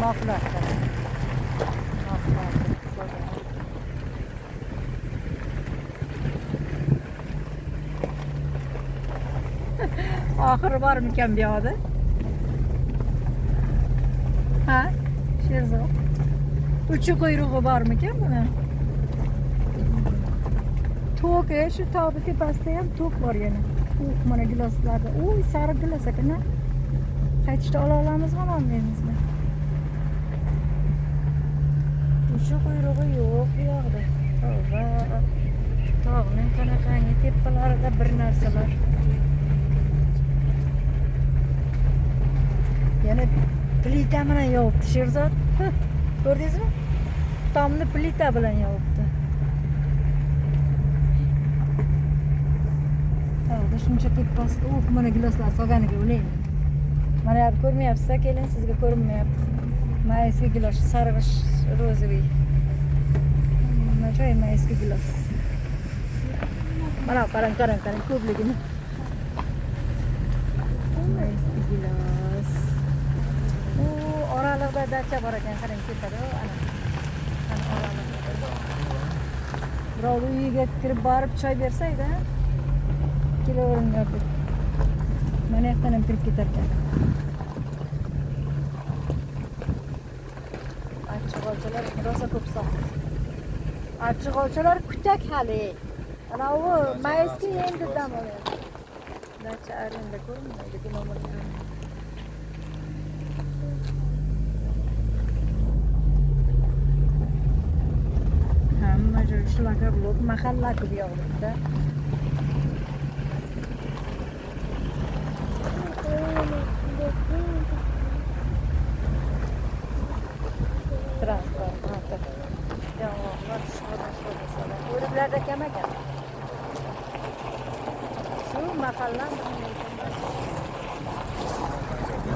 Maflatda. Oxiri bormikan bu yoqda? Ha? Sherzod. Uchi quyrug'i bormikan buni? To'q, shu tog'ni tepasida ham to'q bor yana. To'q mana giloslarda. Uy, sariq gilos ekan-a. Qaytishda ola olamizmi, olmaymizmi? Uchi quyrug'i yo'q bu yoqda. Tavba. Tog'ning qanaqangi tepalarida bir narsalar. Yana plita bilan yopibdi Sherzod. Ko'rdingizmi? Tomni plita bilan yopibdi. Tog'da shuncha tepasida mana giloslar solganiga o'ylayman. Mana bu ko'rmayapsiz, kelin, sizga ko'rinmayapti. Mayski gilos, sarg'ish ro'ziviy. Mana joy mayski gilos. Mana qarang ko'pligini. Mayski gilos. Oralig'da dacha bor ekan, qarang ketadi, ana. Ana oralig'da. Birov uyiga kirib borib choy bersaydi, kelaveringlar deb. Mana yoqdan ham kirib ketar ekan. Achchig'olchalar rosa ko'p soqdi. Achchig'olchalar kutak hali. Ana u mayski endi dam olyapti. Dacha arenda ko'rinmaydi, nomerlar. Hamma joy shunaqa bo'lib, mahalla bu yoqda. Transport. Yong'oqlar shoda. O'riblarda kam ekan. Shu mahalla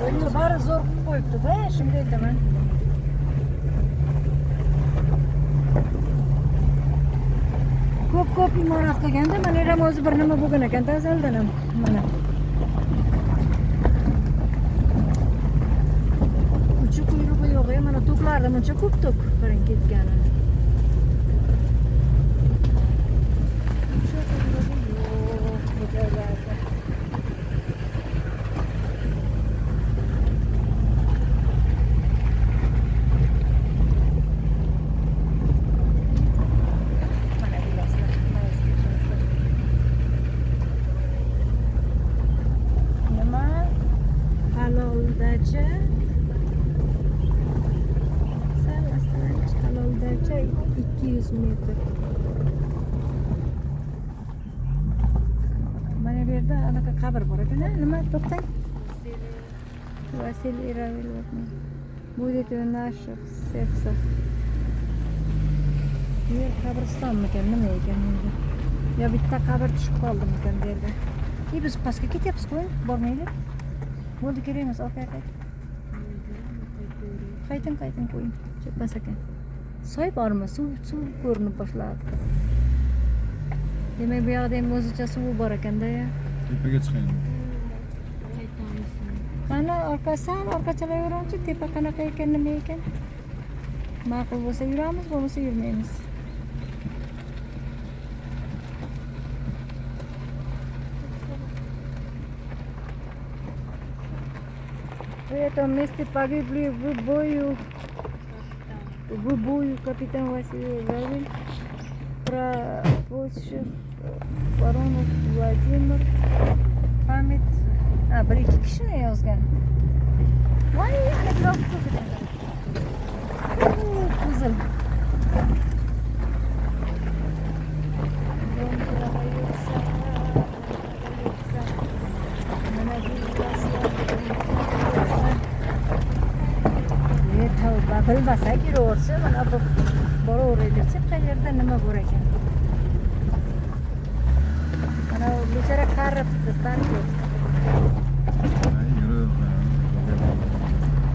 endi bari zo'r qilib qo'yibdi-da, shunday aytaman. Ko'p imorat qilganda mana ham o'zi bir nima bo'lgan ekan, azaldan ham mana. Uchi quyrug'i yo'q, mana to'qlarda buncha ko'p to'q qarang ketgani. Uchi quyrug'i yo'q bu joylarda. Haloldacha 200 metr. Mana bu yerda anaqa qabr bor ekan, nima to'xtang. Vasiliy Ravilovni. Будет наше сердце. Yer qabristonmikan, nima ekan endi? Yo bitta qabr tushib qoldimi ekan bu yerda. Biz pastga ketyapmiz, qo'ying, bormaylik. Bo'ldi, kerak emas, orqaga qayt. Qayting qo'ying. Chekmas ekan. Soy bormi? Suv ko'rinib boshladi. Demak, bu yoqda ham o'zicha suv bor ekanda. Tepaga chiqaylik. Qani orqachalayveramchi, tepa qanaqa ekan, nima ekan? Ma'qul bo'lsa yuramiz, bo'lmasa yurmaymiz. В этом месте погибли в бою капитан Василий Равин, пропущен Воронов Владимир, память. Bir ikki kishini yozgan. Voy, ana biroq ko'rdim. Qizil. Bilmasak yuraversa, mana bu boraveraylik, qayerda nima bor ekan. Mana bu bechora qaribdi, balki.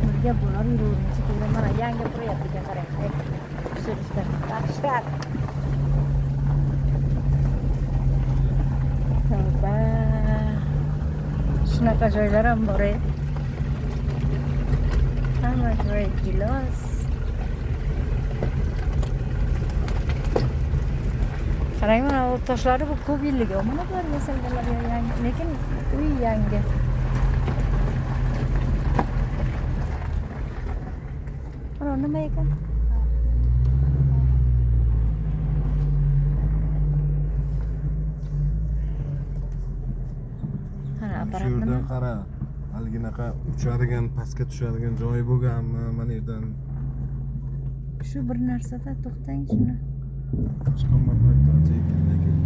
Birga borib yuraveramiz. Mana yangi proyekt ekan, qarang. Tushirishda. Yaxshilab. Tavba. Shunaqa joylar ham bor. hamma joy gilos. Qarang, mana bu toshlari bu ko'p yillik. Mana bular yasalganlar yangi, lekin uy yangi. Mana nima ekan? Mana apparat Shu nima? yerdan qara. Haligi uchadigan, pastga tushadigan joyi bo'lganmi? Mana yerdan Shu bir narsada to'xtang shuni. chiqib lekin